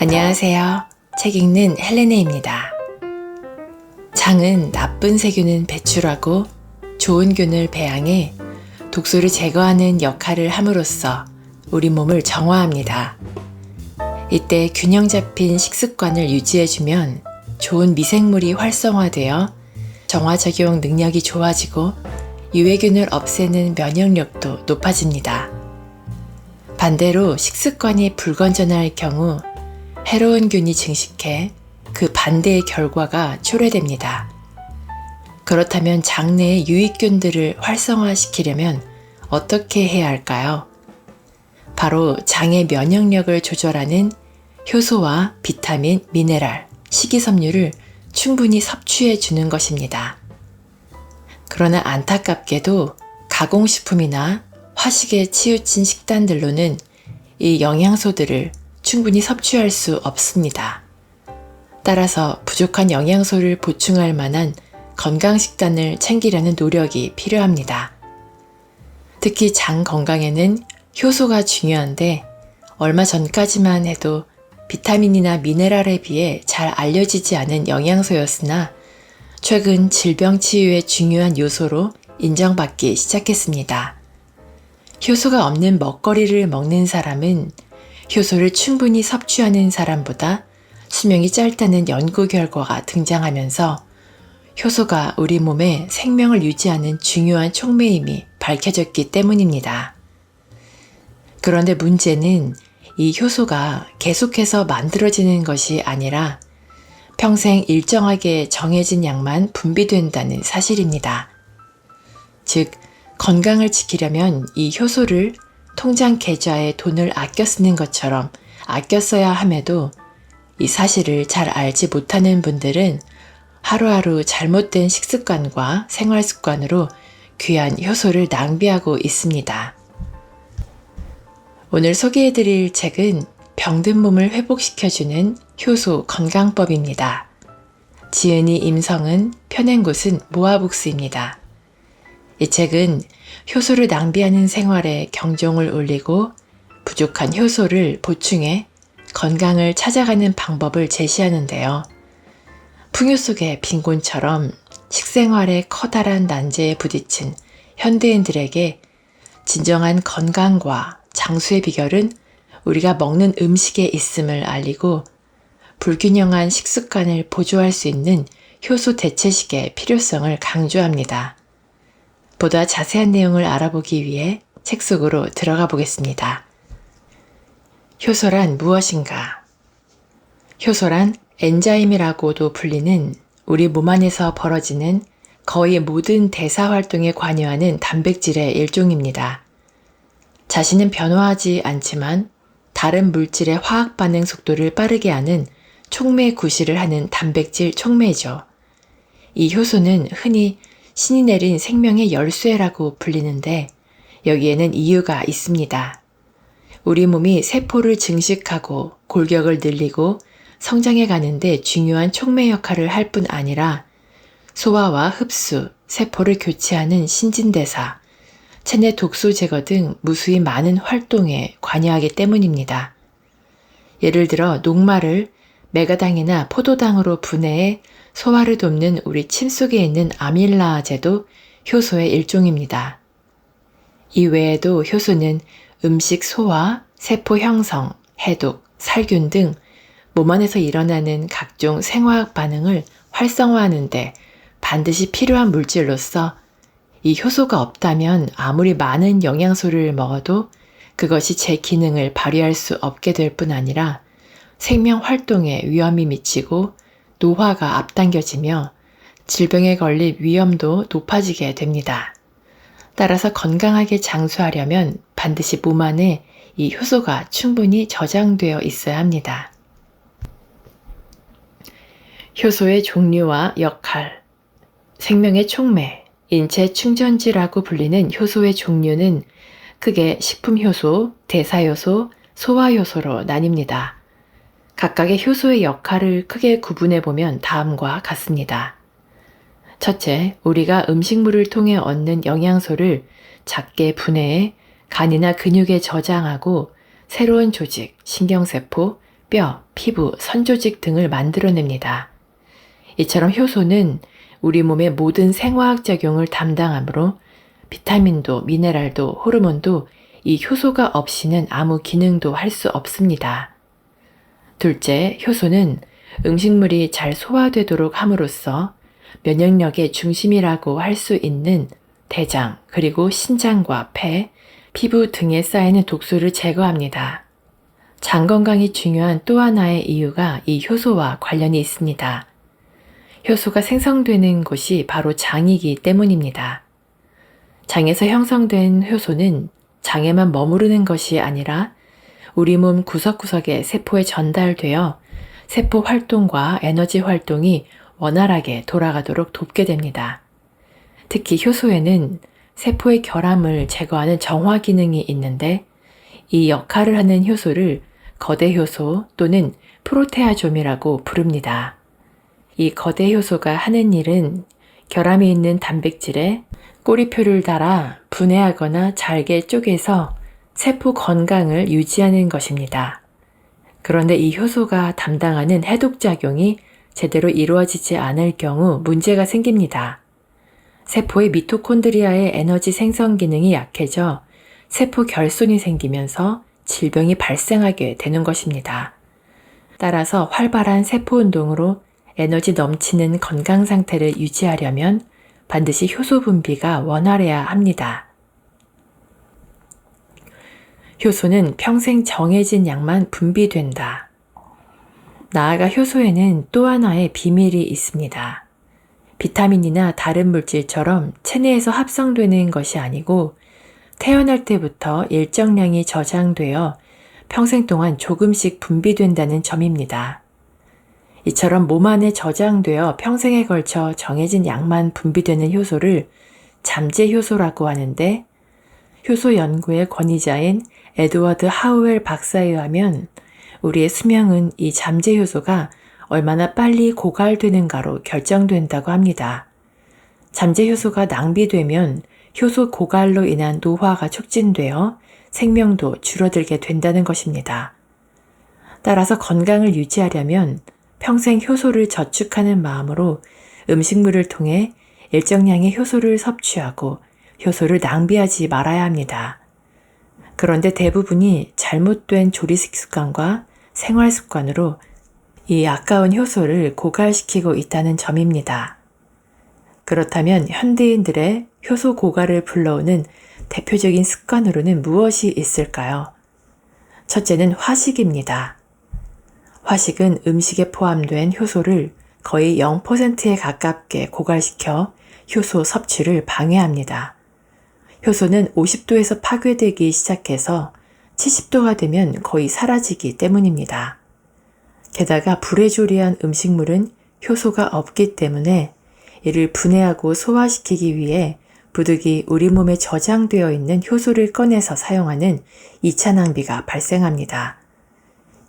안녕하세요. 책 읽는 헬레네입니다. 장은 나쁜 세균은 배출하고 좋은 균을 배양해 독소를 제거하는 역할을 함으로써 우리 몸을 정화합니다. 이때 균형 잡힌 식습관을 유지해주면 좋은 미생물이 활성화되어 정화작용 능력이 좋아지고 유해균을 없애는 면역력도 높아집니다. 반대로 식습관이 불건전할 경우 해로운 균이 증식해 그 반대의 결과가 초래됩니다. 그렇다면 장내의 유익균들을 활성화시키려면 어떻게 해야 할까요? 바로 장의 면역력을 조절하는 효소와 비타민, 미네랄, 식이섬유를 충분히 섭취해 주는 것입니다. 그러나 안타깝게도 가공식품이나 화식에 치우친 식단들로는 이 영양소들을 충분히 섭취할 수 없습니다. 따라서 부족한 영양소를 보충할 만한 건강식단을 챙기려는 노력이 필요합니다. 특히 장 건강에는 효소가 중요한데 얼마 전까지만 해도 비타민이나 미네랄에 비해 잘 알려지지 않은 영양소였으나 최근 질병 치유에 중요한 요소로 인정받기 시작했습니다. 효소가 없는 먹거리를 먹는 사람은 효소를 충분히 섭취하는 사람보다 수명이 짧다는 연구 결과가 등장하면서 효소가 우리 몸의 생명을 유지하는 중요한 촉매임이 밝혀졌기 때문입니다. 그런데 문제는 이 효소가 계속해서 만들어지는 것이 아니라 평생 일정하게 정해진 양만 분비된다는 사실입니다. 즉, 건강을 지키려면 이 효소를 통장 계좌에 돈을 아껴 쓰는 것처럼 아껴 써야 함에도 이 사실을 잘 알지 못하는 분들은 하루하루 잘못된 식습관과 생활 습관으로 귀한 효소를 낭비하고 있습니다. 오늘 소개해드릴 책은 병든 몸을 회복시켜주는 효소 건강법입니다. 지은이 임성은, 펴낸 곳은 모아북스입니다. 이 책은 효소를 낭비하는 생활에 경종을 울리고 부족한 효소를 보충해 건강을 찾아가는 방법을 제시하는데요. 풍요 속의 빈곤처럼 식생활의 커다란 난제에 부딪힌 현대인들에게 진정한 건강과 장수의 비결은 우리가 먹는 음식에 있음을 알리고 불균형한 식습관을 보조할 수 있는 효소 대체식의 필요성을 강조합니다. 보다 자세한 내용을 알아보기 위해 책 속으로 들어가 보겠습니다. 효소란 무엇인가? 효소란 엔자임이라고도 불리는 우리 몸 안에서 벌어지는 거의 모든 대사 활동에 관여하는 단백질의 일종입니다. 자신은 변화하지 않지만 다른 물질의 화학 반응 속도를 빠르게 하는 촉매 구실을 하는 단백질 촉매죠. 이 효소는 흔히 신이 내린 생명의 열쇠라고 불리는데 여기에는 이유가 있습니다. 우리 몸이 세포를 증식하고 골격을 늘리고 성장해 가는데 중요한 촉매 역할을 할 뿐 아니라 소화와 흡수, 세포를 교체하는 신진대사, 체내 독소 제거 등 무수히 많은 활동에 관여하기 때문입니다. 예를 들어 녹말을 메가당이나 포도당으로 분해해 소화를 돕는 우리 침 속에 있는 아밀라제도 효소의 일종입니다. 이외에도 효소는 음식 소화, 세포 형성, 해독, 살균 등 몸 안에서 일어나는 각종 생화학 반응을 활성화하는 데 반드시 필요한 물질로서 이 효소가 없다면 아무리 많은 영양소를 먹어도 그것이 제 기능을 발휘할 수 없게 될 뿐 아니라 생명 활동에 위험이 미치고 노화가 앞당겨지며 질병에 걸릴 위험도 높아지게 됩니다. 따라서 건강하게 장수하려면 반드시 몸 안에 이 효소가 충분히 저장되어 있어야 합니다. 효소의 종류와 역할, 생명의 촉매, 인체 충전지라고 불리는 효소의 종류는 크게 식품효소, 대사효소, 소화효소로 나뉩니다. 각각의 효소의 역할을 크게 구분해보면 다음과 같습니다. 첫째, 우리가 음식물을 통해 얻는 영양소를 작게 분해해 간이나 근육에 저장하고 새로운 조직, 신경세포, 뼈, 피부, 선조직 등을 만들어냅니다. 이처럼 효소는 우리 몸의 모든 생화학 작용을 담당하므로 비타민도, 미네랄도, 호르몬도 이 효소가 없이는 아무 기능도 할 수 없습니다. 둘째, 효소는 음식물이 잘 소화되도록 함으로써 면역력의 중심이라고 할 수 있는 대장, 그리고 신장과 폐, 피부 등에 쌓이는 독소를 제거합니다. 장 건강이 중요한 또 하나의 이유가 이 효소와 관련이 있습니다. 효소가 생성되는 곳이 바로 장이기 때문입니다. 장에서 형성된 효소는 장에만 머무르는 것이 아니라 우리 몸 구석구석의 세포에 전달되어 세포 활동과 에너지 활동이 원활하게 돌아가도록 돕게 됩니다. 특히 효소에는 세포의 결함을 제거하는 정화 기능이 있는데 이 역할을 하는 효소를 거대 효소 또는 프로테아좀이라고 부릅니다. 이 거대 효소가 하는 일은 결함이 있는 단백질에 꼬리표를 달아 분해하거나 잘게 쪼개서 세포 건강을 유지하는 것입니다. 그런데 이 효소가 담당하는 해독작용이 제대로 이루어지지 않을 경우 문제가 생깁니다. 세포의 미토콘드리아의 에너지 생성 기능이 약해져 세포 결손이 생기면서 질병이 발생하게 되는 것입니다. 따라서 활발한 세포 운동으로 에너지 넘치는 건강 상태를 유지하려면 반드시 효소 분비가 원활해야 합니다. 효소는 평생 정해진 양만 분비된다. 나아가 효소에는 또 하나의 비밀이 있습니다. 비타민이나 다른 물질처럼 체내에서 합성되는 것이 아니고 태어날 때부터 일정량이 저장되어 평생 동안 조금씩 분비된다는 점입니다. 이처럼 몸 안에 저장되어 평생에 걸쳐 정해진 양만 분비되는 효소를 잠재 효소라고 하는데 효소 연구의 권위자인 에드워드 하우웰 박사에 의하면 우리의 수명은 이 잠재 효소가 얼마나 빨리 고갈되는가로 결정된다고 합니다. 잠재 효소가 낭비되면 효소 고갈로 인한 노화가 촉진되어 생명도 줄어들게 된다는 것입니다. 따라서 건강을 유지하려면 평생 효소를 저축하는 마음으로 음식물을 통해 일정량의 효소를 섭취하고 효소를 낭비하지 말아야 합니다. 그런데 대부분이 잘못된 조리식 습관과 생활 습관으로 이 아까운 효소를 고갈시키고 있다는 점입니다. 그렇다면 현대인들의 효소 고갈을 불러오는 대표적인 습관으로는 무엇이 있을까요? 첫째는 화식입니다. 화식은 음식에 포함된 효소를 거의 0%에 가깝게 고갈시켜 효소 섭취를 방해합니다. 효소는 50도에서 파괴되기 시작해서 70도가 되면 거의 사라지기 때문입니다. 게다가 불에 조리한 음식물은 효소가 없기 때문에 이를 분해하고 소화시키기 위해 부득이 우리 몸에 저장되어 있는 효소를 꺼내서 사용하는 2차 낭비가 발생합니다.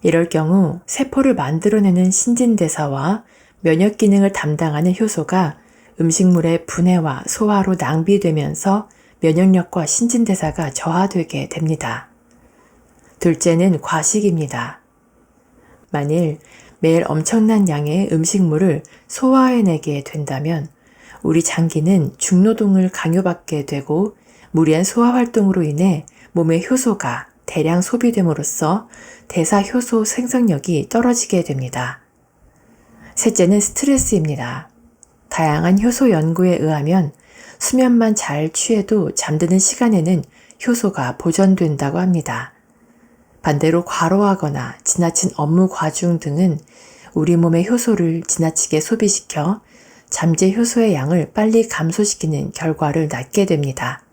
이럴 경우 세포를 만들어내는 신진대사와 면역 기능을 담당하는 효소가 음식물의 분해와 소화로 낭비되면서 면역력과 신진대사가 저하되게 됩니다. 둘째는 과식입니다. 만일 매일 엄청난 양의 음식물을 소화해내게 된다면 우리 장기는 중노동을 강요받게 되고 무리한 소화 활동으로 인해 몸의 효소가 대량 소비됨으로써 대사 효소 생성력이 떨어지게 됩니다. 셋째는 스트레스입니다. 다양한 효소 연구에 의하면 수면만 잘 취해도 잠드는 시간에는 효소가 보존된다고 합니다. 반대로 과로하거나 지나친 업무 과중 등은 우리 몸의 효소를 지나치게 소비시켜 잠재 효소의 양을 빨리 감소시키는 결과를 낳게 됩니다.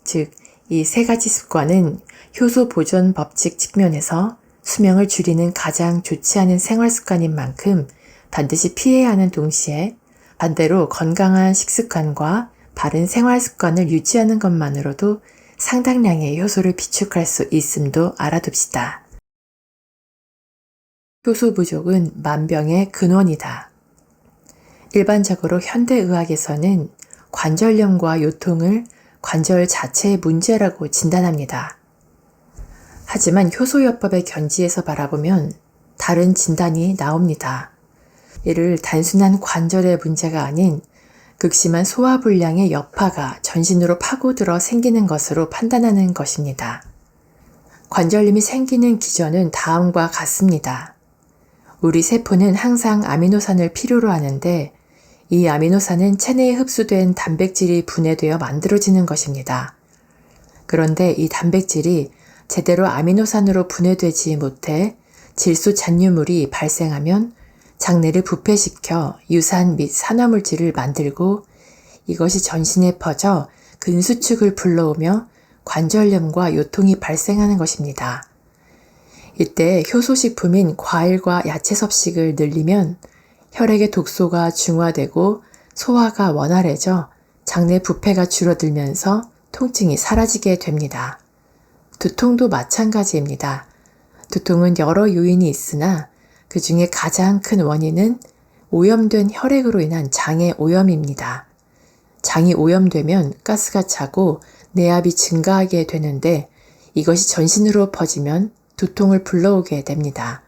즉, 이 세 가지 습관은 효소 보존 법칙 측면에서 수명을 줄이는 가장 좋지 않은 생활 습관인 만큼 반드시 피해야 하는 동시에 반대로 건강한 식습관과 바른 생활 습관을 유지하는 것만으로도 상당량의 효소를 비축할 수 있음도 알아둡시다. 효소 부족은 만병의 근원이다. 일반적으로 현대의학에서는 관절염과 요통을 관절 자체의 문제라고 진단합니다. 하지만 효소요법의 견지에서 바라보면 다른 진단이 나옵니다. 이를 단순한 관절의 문제가 아닌 극심한 소화불량의 여파가 전신으로 파고들어 생기는 것으로 판단하는 것입니다. 관절염이 생기는 기전은 다음과 같습니다. 우리 세포는 항상 아미노산을 필요로 하는데 이 아미노산은 체내에 흡수된 단백질이 분해되어 만들어지는 것입니다. 그런데 이 단백질이 제대로 아미노산으로 분해되지 못해 질소 잔유물이 발생하면 장내를 부패시켜 유산 및 산화물질을 만들고 이것이 전신에 퍼져 근수축을 불러오며 관절염과 요통이 발생하는 것입니다. 이때 효소식품인 과일과 야채 섭식을 늘리면 혈액의 독소가 중화되고 소화가 원활해져 장내 부패가 줄어들면서 통증이 사라지게 됩니다. 두통도 마찬가지입니다. 두통은 여러 요인이 있으나 그 중에 가장 큰 원인은 오염된 혈액으로 인한 장의 오염입니다. 장이 오염되면 가스가 차고 내압이 증가하게 되는데 이것이 전신으로 퍼지면 두통을 불러오게 됩니다.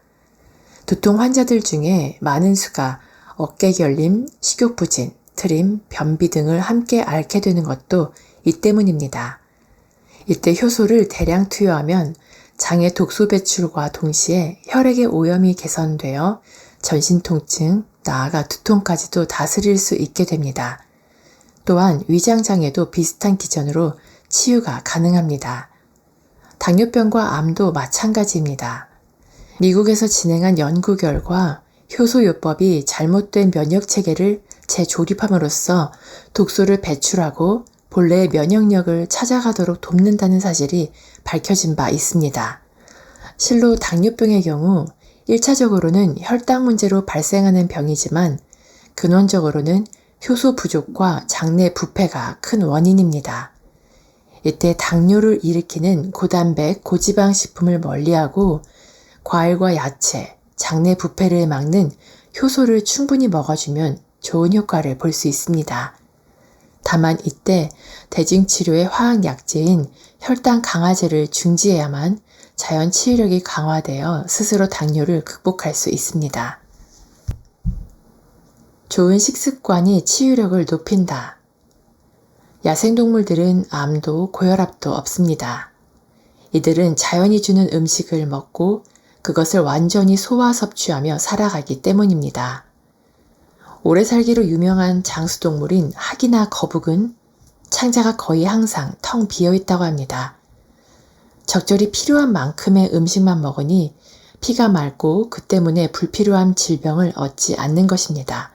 두통 환자들 중에 많은 수가 어깨결림, 식욕부진, 트림, 변비 등을 함께 앓게 되는 것도 이 때문입니다. 이때 효소를 대량 투여하면 장의 독소 배출과 동시에 혈액의 오염이 개선되어 전신 통증, 나아가 두통까지도 다스릴 수 있게 됩니다. 또한 위장장애도 비슷한 기전으로 치유가 가능합니다. 당뇨병과 암도 마찬가지입니다. 미국에서 진행한 연구 결과 효소요법이 잘못된 면역체계를 재조립함으로써 독소를 배출하고 본래의 면역력을 찾아가도록 돕는다는 사실이 밝혀진 바 있습니다. 실로 당뇨병의 경우 1차적으로는 혈당 문제로 발생하는 병이지만 근원적으로는 효소 부족과 장내 부패가 큰 원인입니다. 이때 당뇨를 일으키는 고단백, 고지방 식품을 멀리하고 과일과 야채, 장내 부패를 막는 효소를 충분히 먹어주면 좋은 효과를 볼 수 있습니다. 다만 이때 대증치료의 화학약제인 혈당 강화제를 중지해야만 자연 치유력이 강화되어 스스로 당뇨를 극복할 수 있습니다. 좋은 식습관이 치유력을 높인다. 야생동물들은 암도 고혈압도 없습니다. 이들은 자연이 주는 음식을 먹고 그것을 완전히 소화 섭취하며 살아가기 때문입니다. 오래 살기로 유명한 장수동물인 학이나 거북은 창자가 거의 항상 텅 비어 있다고 합니다. 적절히 필요한 만큼의 음식만 먹으니 피가 맑고 그 때문에 불필요한 질병을 얻지 않는 것입니다.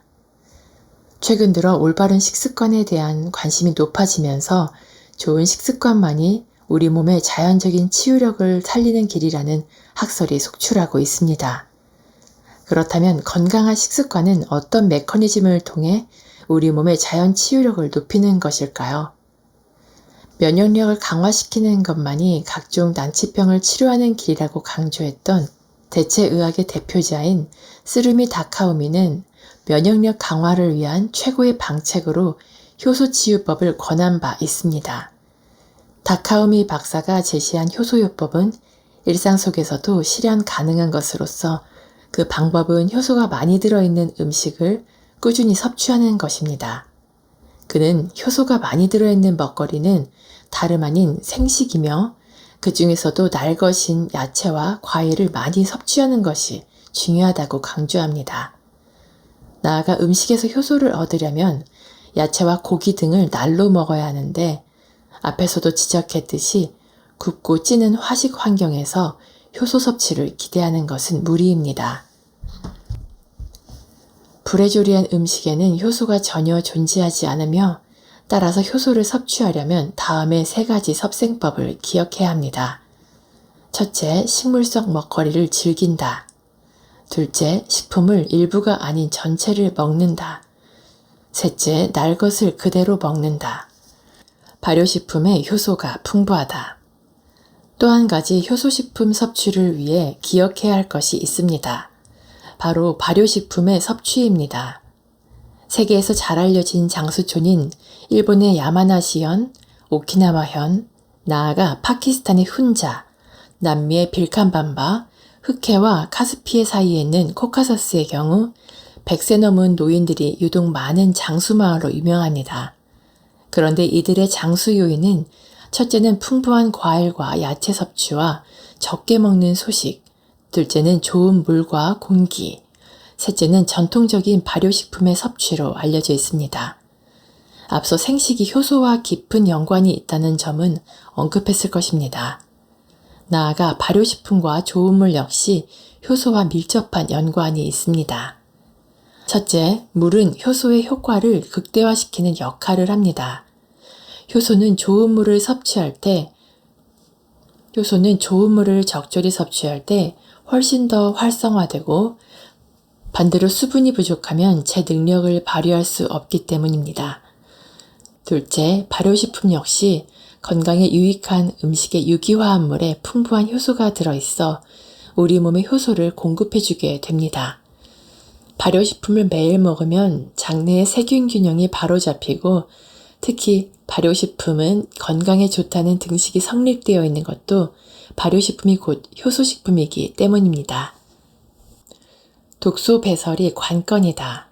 최근 들어 올바른 식습관에 대한 관심이 높아지면서 좋은 식습관만이 우리 몸의 자연적인 치유력을 살리는 길이라는 학설이 속출하고 있습니다. 그렇다면 건강한 식습관은 어떤 메커니즘을 통해 우리 몸의 자연 치유력을 높이는 것일까요? 면역력을 강화시키는 것만이 각종 난치병을 치료하는 길이라고 강조했던 대체의학의 대표자인 스루미 다카오미는 면역력 강화를 위한 최고의 방책으로 효소치유법을 권한 바 있습니다. 다카오미 박사가 제시한 효소요법은 일상 속에서도 실현 가능한 것으로서 그 방법은 효소가 많이 들어있는 음식을 꾸준히 섭취하는 것입니다. 그는 효소가 많이 들어있는 먹거리는 다름 아닌 생식이며 그 중에서도 날것인 야채와 과일을 많이 섭취하는 것이 중요하다고 강조합니다. 나아가 음식에서 효소를 얻으려면 야채와 고기 등을 날로 먹어야 하는데 앞에서도 지적했듯이 굽고 찌는 화식 환경에서 효소 섭취를 기대하는 것은 무리입니다. 불에 조리한 음식에는 효소가 전혀 존재하지 않으며 따라서 효소를 섭취하려면 다음의 3가지 섭생법을 기억해야 합니다. 첫째, 식물성 먹거리를 즐긴다. 둘째, 식품을 일부가 아닌 전체를 먹는다. 셋째, 날 것을 그대로 먹는다. 발효식품의 효소가 풍부하다. 또 한 가지 효소식품 섭취를 위해 기억해야 할 것이 있습니다. 바로 발효식품의 섭취입니다. 세계에서 잘 알려진 장수촌인 일본의 야마나시현, 오키나와현, 나아가 파키스탄의 훈자, 남미의 빌칸밤바, 흑해와 카스피해 사이에 있는 코카서스의 경우 100세 넘은 노인들이 유독 많은 장수마을로 유명합니다. 그런데 이들의 장수 요인은 첫째는 풍부한 과일과 야채 섭취와 적게 먹는 소식, 둘째는 좋은 물과 공기, 셋째는 전통적인 발효식품의 섭취로 알려져 있습니다. 앞서 생식이 효소와 깊은 연관이 있다는 점은 언급했을 것입니다. 나아가 발효식품과 좋은 물 역시 효소와 밀접한 연관이 있습니다. 첫째, 물은 효소의 효과를 극대화시키는 역할을 합니다. 효소는 좋은 물을 적절히 섭취할 때 훨씬 더 활성화되고 반대로 수분이 부족하면 제 능력을 발휘할 수 없기 때문입니다. 둘째, 발효식품 역시 건강에 유익한 음식의 유기화합물에 풍부한 효소가 들어있어 우리 몸에 효소를 공급해주게 됩니다. 발효식품을 매일 먹으면 장내의 세균 균형이 바로잡히고 특히 발효식품은 건강에 좋다는 등식이 성립되어 있는 것도 발효식품이 곧 효소식품이기 때문입니다. 독소 배설이 관건이다.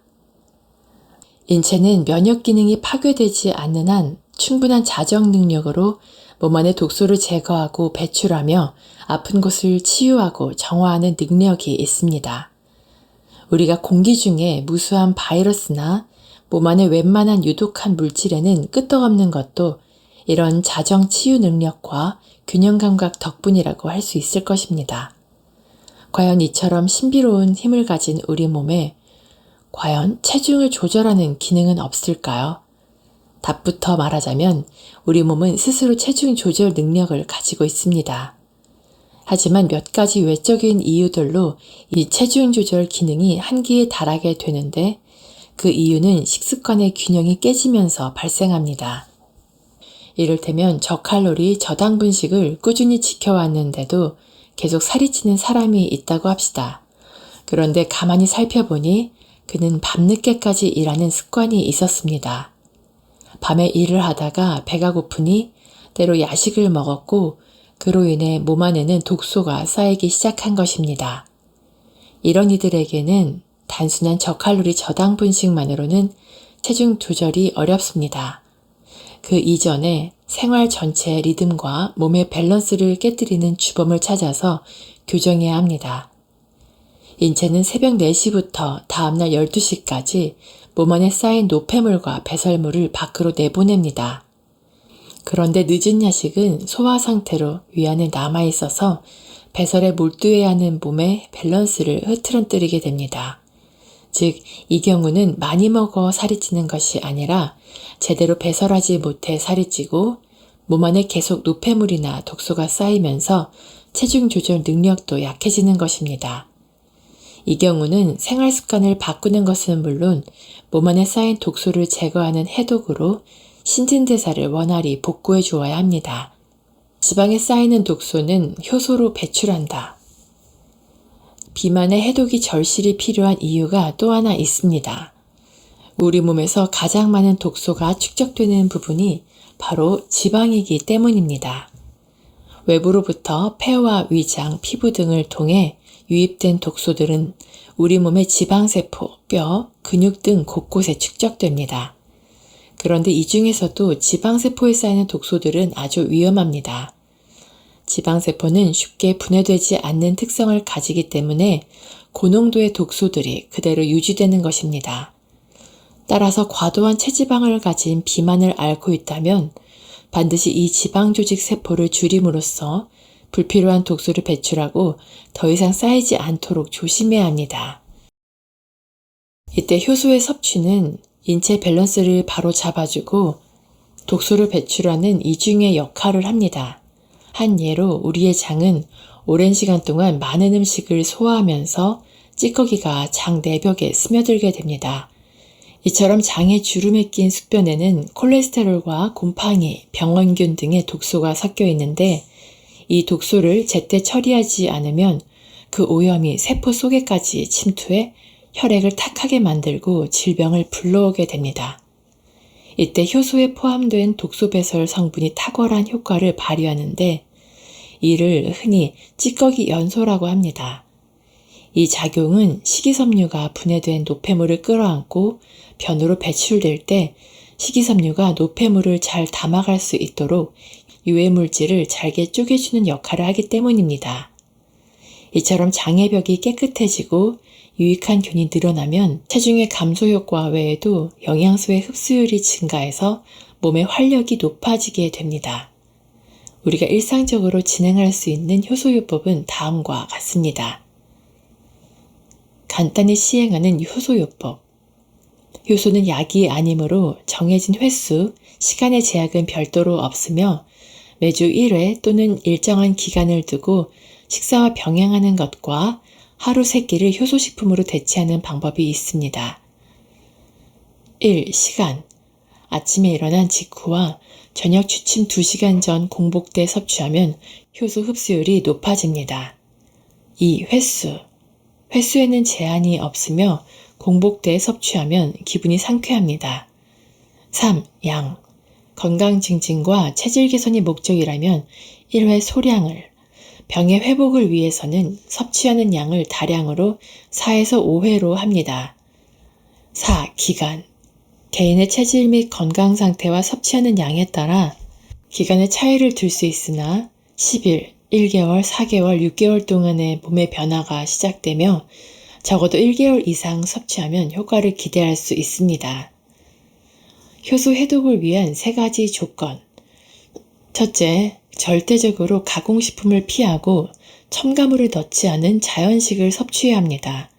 인체는 면역 기능이 파괴되지 않는 한 충분한 자정 능력으로 몸 안의 독소를 제거하고 배출하며 아픈 곳을 치유하고 정화하는 능력이 있습니다. 우리가 공기 중에 무수한 바이러스나 몸 안의 웬만한 유독한 물질에는 끄떡없는 것도 이런 자정 치유 능력과 균형 감각 덕분이라고 할 수 있을 것입니다. 과연 이처럼 신비로운 힘을 가진 우리 몸에 과연 체중을 조절하는 기능은 없을까요? 답부터 말하자면 우리 몸은 스스로 체중 조절 능력을 가지고 있습니다. 하지만 몇 가지 외적인 이유들로 이 체중 조절 기능이 한계에 달하게 되는데 그 이유는 식습관의 균형이 깨지면서 발생합니다. 이를테면 저칼로리 저당분식을 꾸준히 지켜왔는데도 계속 살이 찌는 사람이 있다고 합시다. 그런데 가만히 살펴보니 그는 밤늦게까지 일하는 습관이 있었습니다. 밤에 일을 하다가 배가 고프니 때로 야식을 먹었고 그로 인해 몸 안에는 독소가 쌓이기 시작한 것입니다. 이런 이들에게는 단순한 저칼로리 저당분식만으로는 체중 조절이 어렵습니다. 그 이전에 생활 전체의 리듬과 몸의 밸런스를 깨뜨리는 주범을 찾아서 교정해야 합니다. 인체는 새벽 4시부터 다음날 12시까지 몸 안에 쌓인 노폐물과 배설물을 밖으로 내보냅니다. 그런데 늦은 야식은 소화 상태로 위안에 남아있어서 배설에 몰두해야 하는 몸의 밸런스를 흐트러뜨리게 됩니다. 즉, 이 경우는 많이 먹어 살이 찌는 것이 아니라 제대로 배설하지 못해 살이 찌고 몸 안에 계속 노폐물이나 독소가 쌓이면서 체중 조절 능력도 약해지는 것입니다. 이 경우는 생활 습관을 바꾸는 것은 물론 몸 안에 쌓인 독소를 제거하는 해독으로 신진대사를 원활히 복구해 주어야 합니다. 지방에 쌓이는 독소는 효소로 배출한다. 비만의 해독이 절실히 필요한 이유가 또 하나 있습니다. 우리 몸에서 가장 많은 독소가 축적되는 부분이 바로 지방이기 때문입니다. 외부로부터 폐와 위장, 피부 등을 통해 유입된 독소들은 우리 몸의 지방세포, 뼈, 근육 등 곳곳에 축적됩니다. 그런데 이 중에서도 지방세포에 쌓이는 독소들은 아주 위험합니다. 지방세포는 쉽게 분해되지 않는 특성을 가지기 때문에 고농도의 독소들이 그대로 유지되는 것입니다. 따라서 과도한 체지방을 가진 비만을 앓고 있다면 반드시 이 지방조직 세포를 줄임으로써 불필요한 독소를 배출하고 더 이상 쌓이지 않도록 조심해야 합니다. 이때 효소의 섭취는 인체 밸런스를 바로 잡아주고 독소를 배출하는 이중의 역할을 합니다. 한 예로 우리의 장은 오랜 시간 동안 많은 음식을 소화하면서 찌꺼기가 장 내벽에 스며들게 됩니다. 이처럼 장에 주름에 낀 숙변에는 콜레스테롤과 곰팡이, 병원균 등의 독소가 섞여 있는데 이 독소를 제때 처리하지 않으면 그 오염이 세포 속에까지 침투해 혈액을 탁하게 만들고 질병을 불러오게 됩니다. 이때 효소에 포함된 독소 배설 성분이 탁월한 효과를 발휘하는데 이를 흔히 찌꺼기 연소라고 합니다. 이 작용은 식이섬유가 분해된 노폐물을 끌어안고 변으로 배출될 때 식이섬유가 노폐물을 잘 담아갈 수 있도록 유해물질을 잘게 쪼개주는 역할을 하기 때문입니다. 이처럼 장애벽이 깨끗해지고 유익한 균이 늘어나면 체중의 감소 효과 외에도 영양소의 흡수율이 증가해서 몸의 활력이 높아지게 됩니다. 우리가 일상적으로 진행할 수 있는 효소요법은 다음과 같습니다. 간단히 시행하는 효소요법. 효소는 약이 아니므로 정해진 횟수, 시간의 제약은 별도로 없으며 매주 1회 또는 일정한 기간을 두고 식사와 병행하는 것과 하루 3끼를 효소식품으로 대체하는 방법이 있습니다. 1. 시간. 아침에 일어난 직후와 저녁 취침 2시간 전 공복 때 섭취하면 효소 흡수율이 높아집니다. 2. 횟수. 횟수에는 제한이 없으며 공복 때 섭취하면 기분이 상쾌합니다. 3. 양. 건강 증진과 체질 개선이 목적이라면 1회 소량을, 병의 회복을 위해서는 섭취하는 양을 다량으로 4에서 5회로 합니다. 4. 기간. 개인의 체질 및 건강 상태와 섭취하는 양에 따라 기간의 차이를 둘 수 있으나 10일, 1개월, 4개월, 6개월 동안의 몸의 변화가 시작되며 적어도 1개월 이상 섭취하면 효과를 기대할 수 있습니다. 효소 해독을 위한 3가지 조건. 첫째, 절대적으로 가공식품을 피하고 첨가물을 넣지 않은 자연식을 섭취해야 합니다.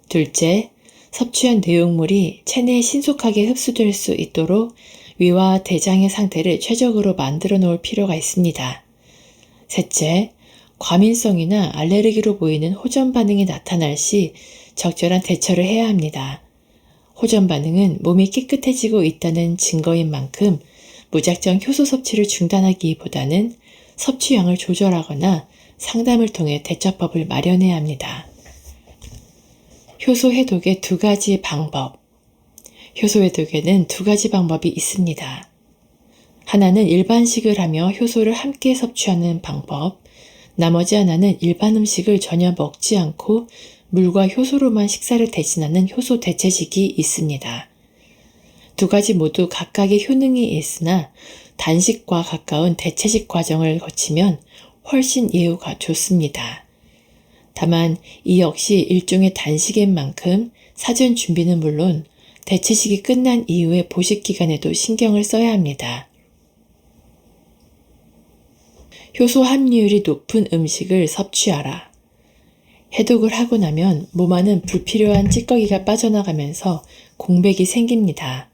둘째, 섭취한 내용물이 체내에 신속하게 흡수될 수 있도록 위와 대장의 상태를 최적으로 만들어 놓을 필요가 있습니다. 셋째, 과민성이나 알레르기로 보이는 호전 반응이 나타날 시 적절한 대처를 해야 합니다. 호전 반응은 몸이 깨끗해지고 있다는 증거인 만큼 무작정 효소 섭취를 중단하기보다는 섭취량을 조절하거나 상담을 통해 대처법을 마련해야 합니다. 효소 해독의 2가지 방법. 효소 해독에는 2가지 방법이 있습니다. 하나는 일반식을 하며 효소를 함께 섭취하는 방법, 나머지 하나는 일반 음식을 전혀 먹지 않고 물과 효소로만 식사를 대신하는 효소 대체식이 있습니다. 2가지 모두 각각의 효능이 있으나 단식과 가까운 대체식 과정을 거치면 훨씬 예후가 좋습니다. 다만 이 역시 일종의 단식인 만큼 사전 준비는 물론 대체식이 끝난 이후의 보식 기간에도 신경을 써야 합니다. 효소 함유율이 높은 음식을 섭취하라. 해독을 하고 나면 몸 안은 불필요한 찌꺼기가 빠져나가면서 공백이 생깁니다.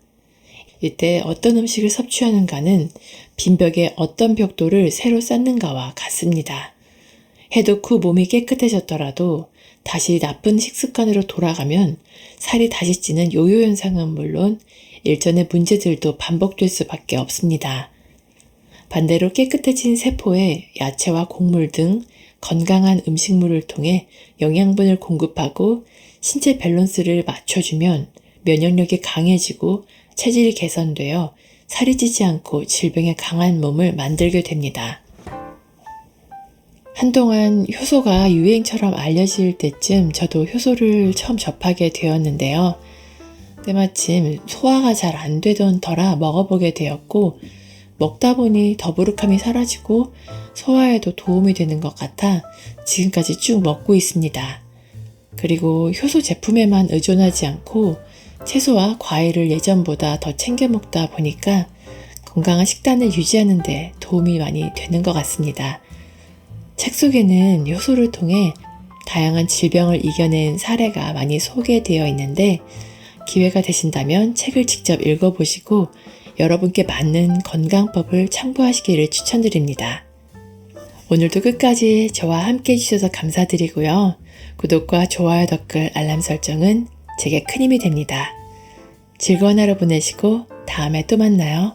이때 어떤 음식을 섭취하는가는 빈벽에 어떤 벽돌을 새로 쌓는가와 같습니다. 해독 후 몸이 깨끗해졌더라도 다시 나쁜 식습관으로 돌아가면 살이 다시 찌는 요요 현상은 물론 일전의 문제들도 반복될 수밖에 없습니다. 반대로 깨끗해진 세포에 야채와 곡물 등 건강한 음식물을 통해 영양분을 공급하고 신체 밸런스를 맞춰주면 면역력이 강해지고 체질이 개선되어 살이 찌지 않고 질병에 강한 몸을 만들게 됩니다. 한동안 효소가 유행처럼 알려질 때쯤 저도 효소를 처음 접하게 되었는데요. 때마침 소화가 잘 안 되던 터라 먹어보게 되었고 먹다 보니 더부룩함이 사라지고 소화에도 도움이 되는 것 같아 지금까지 쭉 먹고 있습니다. 그리고 효소 제품에만 의존하지 않고 채소와 과일을 예전보다 더 챙겨 먹다 보니까 건강한 식단을 유지하는 데 도움이 많이 되는 것 같습니다. 책 속에는 효소를 통해 다양한 질병을 이겨낸 사례가 많이 소개되어 있는데 기회가 되신다면 책을 직접 읽어보시고 여러분께 맞는 건강법을 참고하시기를 추천드립니다. 오늘도 끝까지 저와 함께 해주셔서 감사드리고요. 구독과 좋아요, 댓글, 알람 설정은 제게 큰 힘이 됩니다. 즐거운 하루 보내시고 다음에 또 만나요.